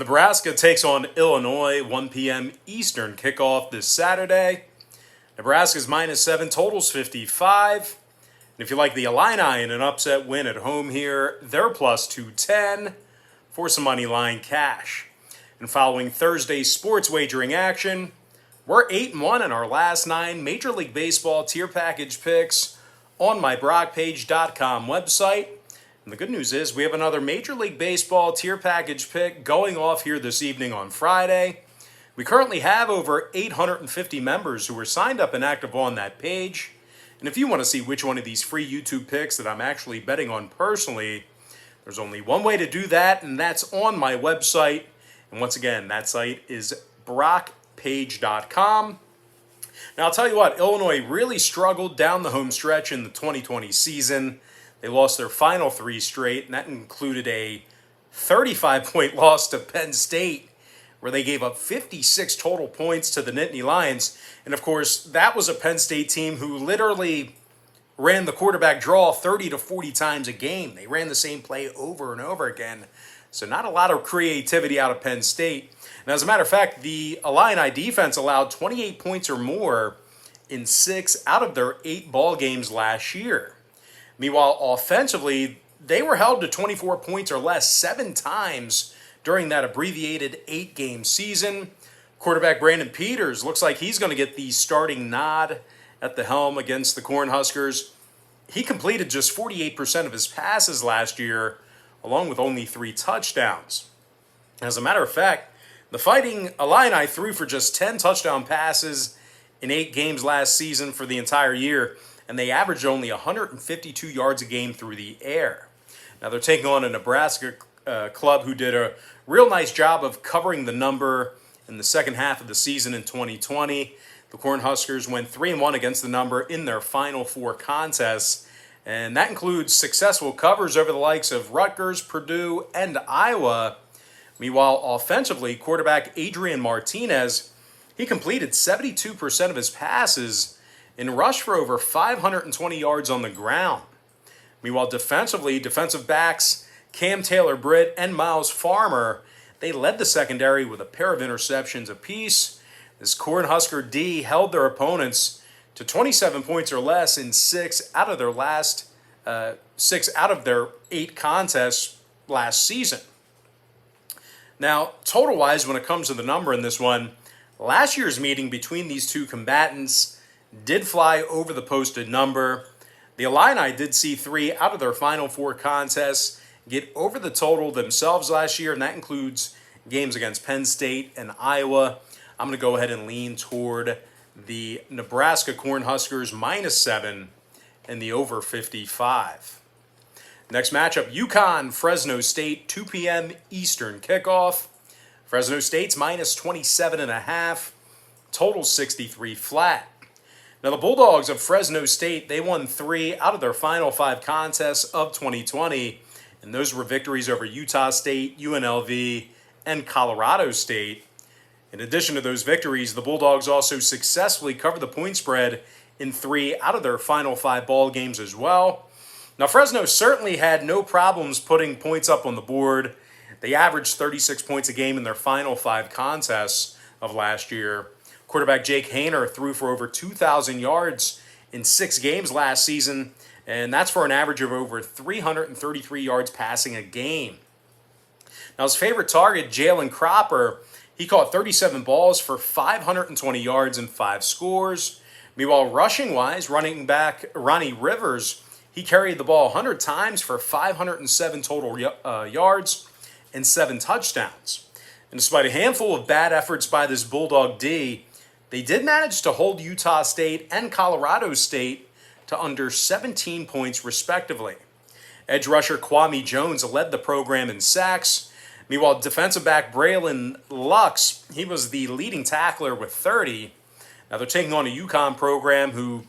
Nebraska takes on Illinois, 1 p.m. Eastern kickoff this Saturday. Nebraska's -7, totals 55. And if you like the Illini in an upset win at home here, they're plus 210 for some money line cash. And following Thursday's sports wagering action, we're 8-1 in our last 9 Major League Baseball tier package picks on my BrockPage.com website. And the good news is we have another Major League Baseball tier package pick going off here this evening on Friday. We currently have over 850 members who are signed up and active on that page. And if you want to see which one of these free YouTube picks that I'm actually betting on personally, there's only one way to do that, and that's on my website. And once again, that site is BrockPage.com. Now, I'll tell you what, Illinois really struggled down the home stretch in the 2020 season. They lost their final 3 straight, and that included a 35-point loss to Penn State, where they gave up 56 total points to the Nittany Lions. And, of course, that was a Penn State team who literally ran the quarterback draw 30 to 40 times a game. They ran the same play over and over again. So not a lot of creativity out of Penn State. And as a matter of fact, the Illini defense allowed 28 points or more in 6 out of their 8 ball games last year. Meanwhile, offensively, they were held to 24 points or less 7 times during that abbreviated 8-game season. Quarterback Brandon Peters looks like he's going to get the starting nod at the helm against the Cornhuskers. He completed just 48% of his passes last year, along with only 3 touchdowns. As a matter of fact, the Fighting Illini threw for just 10 touchdown passes in 8 games last season for the entire year, and they averaged only 152 yards a game through the air. Now they're taking on a Nebraska club who did a real nice job of covering the number in the second half of the season in 2020. The Cornhuskers went 3-1 against the number in their final 4 contests, and that includes successful covers over the likes of Rutgers, Purdue, and Iowa. Meanwhile, offensively, quarterback Adrian Martinez, he completed 72% of his passes and rushed for over 520 yards on the ground. Meanwhile, defensively, defensive backs Cam Taylor-Britt and Miles Farmer, they led the secondary with a pair of interceptions apiece. This Cornhusker D held their opponents to 27 points or less in 6 out of their 8 contests last season. Now, total-wise, when it comes to the number in this one, last year's meeting between these two combatants did fly over the posted number. The Illini did see 3 out of their final 4 contests get over the total themselves last year, and that includes games against Penn State and Iowa. I'm going to go ahead and lean toward the Nebraska Cornhuskers -7 and the over 55. Next matchup, Uconn, Fresno State, 2 p.m. Eastern kickoff. Fresno State's -27.5, total 63 flat. Now the Bulldogs of Fresno State, they won 3 out of their final 5 contests of 2020, and those were victories over Utah State, UNLV, and Colorado State. In addition to those victories, the Bulldogs also successfully covered the point spread in 3 out of their final 5 ball games as well. Now, Fresno certainly had no problems putting points up on the board. They averaged 36 points a game in their final 5 contests of last year. Quarterback Jake Haener threw for over 2,000 yards in 6 games last season, and that's for an average of over 333 yards passing a game. Now, his favorite target, Jalen Cropper, he caught 37 balls for 520 yards and 5 scores. Meanwhile, rushing-wise, running back Ronnie Rivers, he carried the ball 100 times for 507 total yards and 7 touchdowns. And despite a handful of bad efforts by this Bulldog D, they did manage to hold Utah State and Colorado State to under 17 points respectively. Edge rusher Kwame Jones led the program in sacks. Meanwhile, defensive back Braylon Lux, he was the leading tackler with 30. Now they're taking on a Uconn program who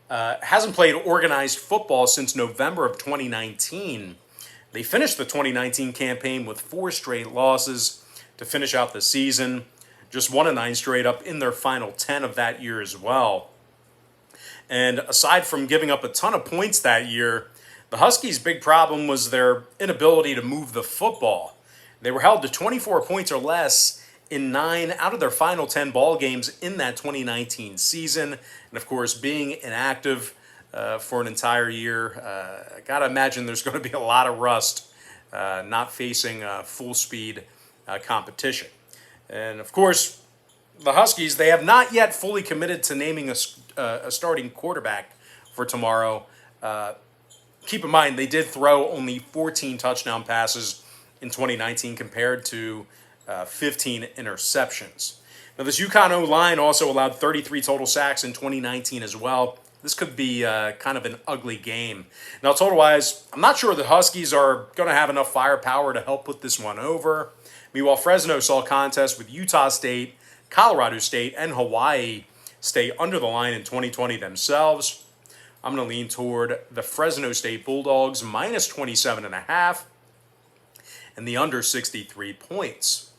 hasn't played organized football since November of 2019. They finished the 2019 campaign with 4 straight losses to finish out the season. Just 1-9 straight up in their final 10 of that year as well. And aside from giving up a ton of points that year, the Huskies' big problem was their inability to move the football. They were held to 24 points or less in 9 out of their final 10 ball games in that 2019 season. And of course, being inactive for an entire year, I got to imagine there's going to be a lot of rust not facing full speed competition. And of course, the Huskies, they have not yet fully committed to naming a starting quarterback for tomorrow. Keep in mind, they did throw only 14 touchdown passes in 2019 compared to 15 interceptions. Now, this Uconn O-line also allowed 33 total sacks in 2019 as well. This could be kind of an ugly game. Now, total-wise, I'm not sure the Huskies are going to have enough firepower to help put this one over. Meanwhile, Fresno saw contests with Utah State, Colorado State, and Hawaii State under the line in 2020 themselves. I'm going to lean toward the Fresno State Bulldogs minus 27.5 and the under 63 points.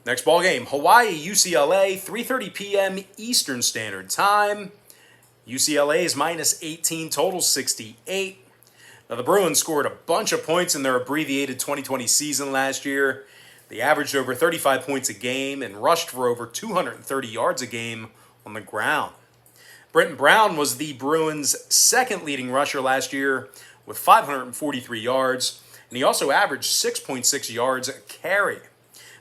Next ball game, Hawaii UCLA, 3:30 p.m. Eastern Standard Time. UCLA is minus 18, total 68. Now, the Bruins scored a bunch of points in their abbreviated 2020 season last year. They averaged over 35 points a game and rushed for over 230 yards a game on the ground. Brenton Brown was the Bruins' second leading rusher last year with 543 yards, and he also averaged 6.6 yards a carry.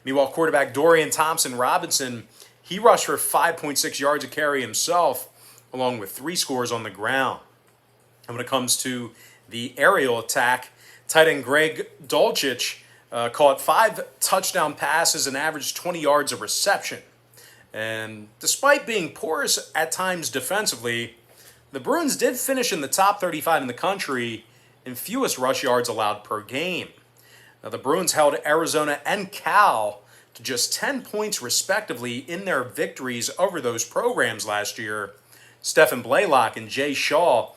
Meanwhile, quarterback Dorian Thompson-Robinson, he rushed for 5.6 yards a carry himself, along with 3 scores on the ground. And when it comes to the aerial attack, tight end Greg Dulcich caught 5 touchdown passes and averaged 20 yards of reception. And despite being porous at times defensively, the Bruins did finish in the top 35 in the country in fewest rush yards allowed per game. Now, the Bruins held Arizona and Cal to just 10 points respectively in their victories over those programs last year. Stephen Blaylock and Jay Shaw,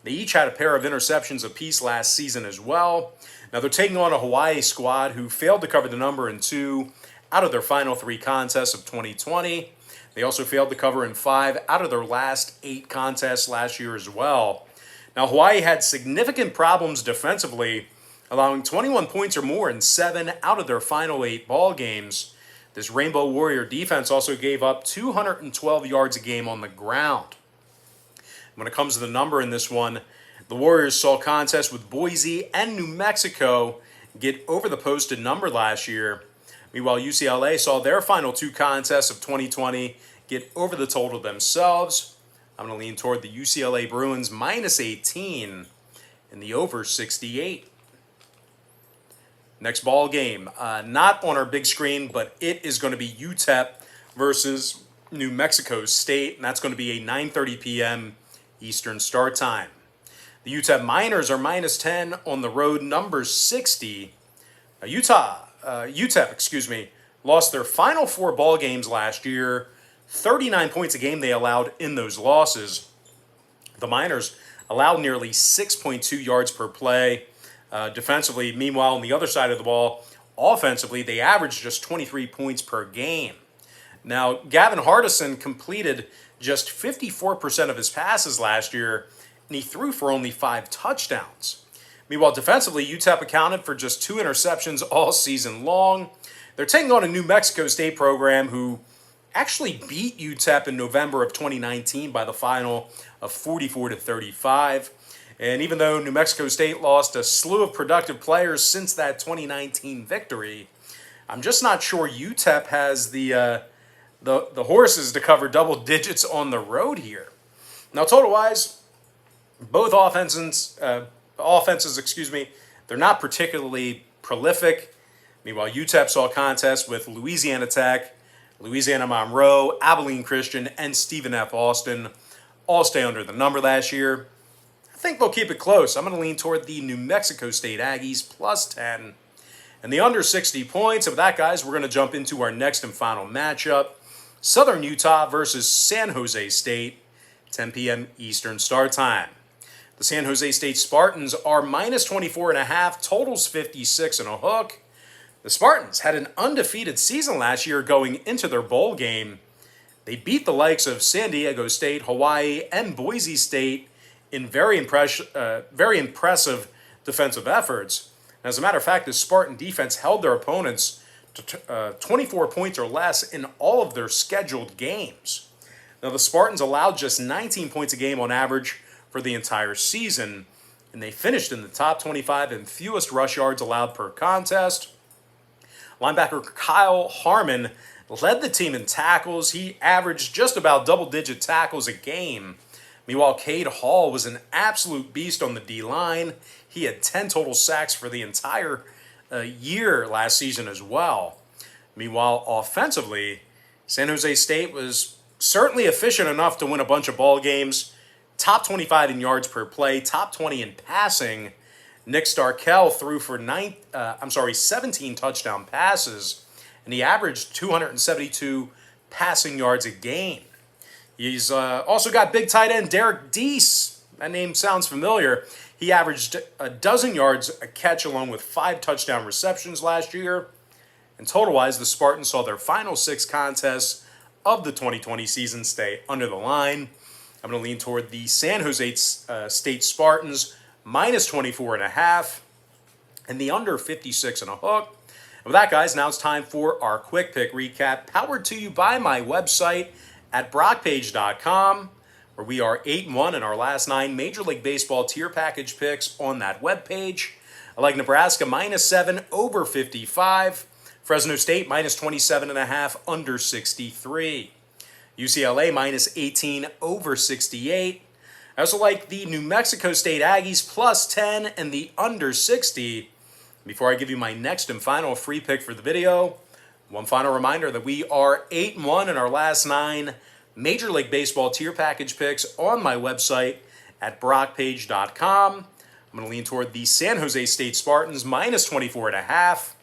they each had a pair of interceptions apiece last season as well. Now, they're taking on a Hawaii squad who failed to cover the number in 2 out of their final 3 contests of 2020. They also failed to cover in 5 out of their last 8 contests last year as well. Now, Hawaii had significant problems defensively, allowing 21 points or more in 7 out of their final 8 ball games. This Rainbow Warrior defense also gave up 212 yards a game on the ground. When it comes to the number in this one, the Warriors saw contests with Boise and New Mexico get over the posted number last year. Meanwhile, UCLA saw their final 2 contests of 2020 get over the total themselves. I'm going to lean toward the UCLA Bruins minus 18 and the over 68. Next ball game, not on our big screen, but it is going to be UTEP versus New Mexico State, and that's going to be a 9:30 p.m. Eastern start time. The UTEP Miners are minus 10 on the road, number 60. UTEP, lost their final 4 ball games last year. 39 points a game they allowed in those losses. The Miners allowed nearly 6.2 yards per play. Defensively, meanwhile, on the other side of the ball, offensively, they averaged just 23 points per game. Now, Gavin Hardison completed just 54% of his passes last year, and he threw for only 5 touchdowns. Meanwhile, defensively, UTEP accounted for just 2 interceptions all season long. They're taking on a New Mexico State program who actually beat UTEP in November of 2019 by the final of 44-35. And even though New Mexico State lost a slew of productive players since that 2019 victory, I'm just not sure UTEP has the horses to cover double digits on the road here. Now, total-wise, both offenses, they're not particularly prolific. Meanwhile, UTEP saw contests with Louisiana Tech, Louisiana Monroe, Abilene Christian, and Stephen F. Austin all stay under the number last year. I think they'll keep it close. I'm going to lean toward the New Mexico State Aggies plus 10 and the under 60 points. And with that, guys, we're going to jump into our next and final matchup. Southern Utah versus San Jose State, 10 p.m. Eastern start time. The San Jose State Spartans are minus 24.5, totals 56 and a hook. The Spartans had an undefeated season last year going into their bowl game. They beat the likes of San Diego State, Hawaii, and Boise State in very impressive defensive efforts. As a matter of fact, the Spartan defense held their opponents to 24 points or less in all of their scheduled games. Now, the Spartans allowed just 19 points a game on average for the entire season, and they finished in the top 25 in fewest rush yards allowed per contest. Linebacker Kyle Harmon led the team in tackles. He averaged just about double-digit tackles a game. Meanwhile, Cade Hall was an absolute beast on the D-line. He had 10 total sacks for the entire year last season as well. Meanwhile, offensively, San Jose State was certainly efficient enough to win a bunch of ball games. Top 25 in yards per play, top 20 in passing. Nick Starkel threw for 17 touchdown passes, and he averaged 272 passing yards a game. He's also got big tight end Derek Deese. That name sounds familiar. He averaged a dozen yards a catch along with 5 touchdown receptions last year. And total-wise, the Spartans saw their final 6 contests of the 2020 season stay under the line. I'm going to lean toward the San Jose State Spartans minus 24.5 and the under 56 and a hook. And with that, guys, now it's time for our quick pick recap, powered to you by my website at brockpage.com, where we are 8-1 in our last 9 Major League Baseball tier package picks on that webpage. I like Nebraska minus 7 over 55. Fresno State minus 27.5 under 63. UCLA minus 18 over 68. I also like the New Mexico State Aggies plus 10 and the under 60. Before I give you my next and final free pick for the video, one final reminder that we are 8-1 in our last 9 Major League Baseball tier package picks on my website at brockpage.com. I'm going to lean toward the San Jose State Spartans minus 24.5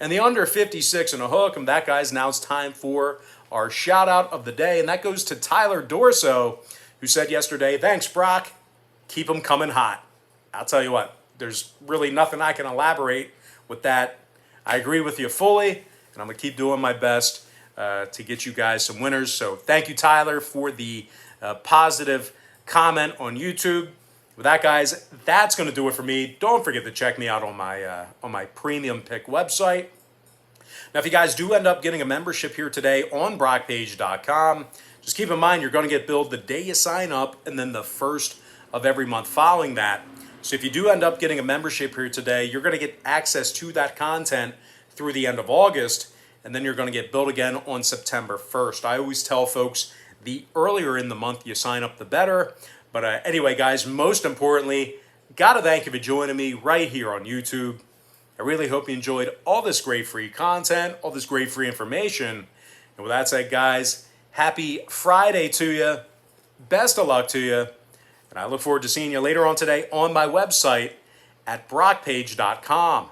and the under 56 and a hook. And that, guys, now it's time for our shout out of the day. And that goes to Tyler Dorso, who said yesterday, "Thanks, Brock. Keep them coming hot." I'll tell you what, there's really nothing I can elaborate with that. I agree with you fully, and I'm going to keep doing my best to get you guys some winners. So thank you, Tyler, for the positive comment on YouTube. With that, guys, that's going to do it for me. Don't forget to check me out on my premium pick website. Now, if you guys do end up getting a membership here today on brockpage.com, just keep in mind you're going to get billed the day you sign up and then the first of every month following that. So if you do end up getting a membership here today, you're going to get access to that content through the end of August, and then you're going to get billed again on September 1st. I always tell folks the earlier in the month you sign up, the better. But anyway, guys, most importantly, got to thank you for joining me right here on YouTube. I really hope you enjoyed all this great free content, all this great free information. And with that said, guys, happy Friday to you. Best of luck to you. And I look forward to seeing you later on today on my website at brockpage.com.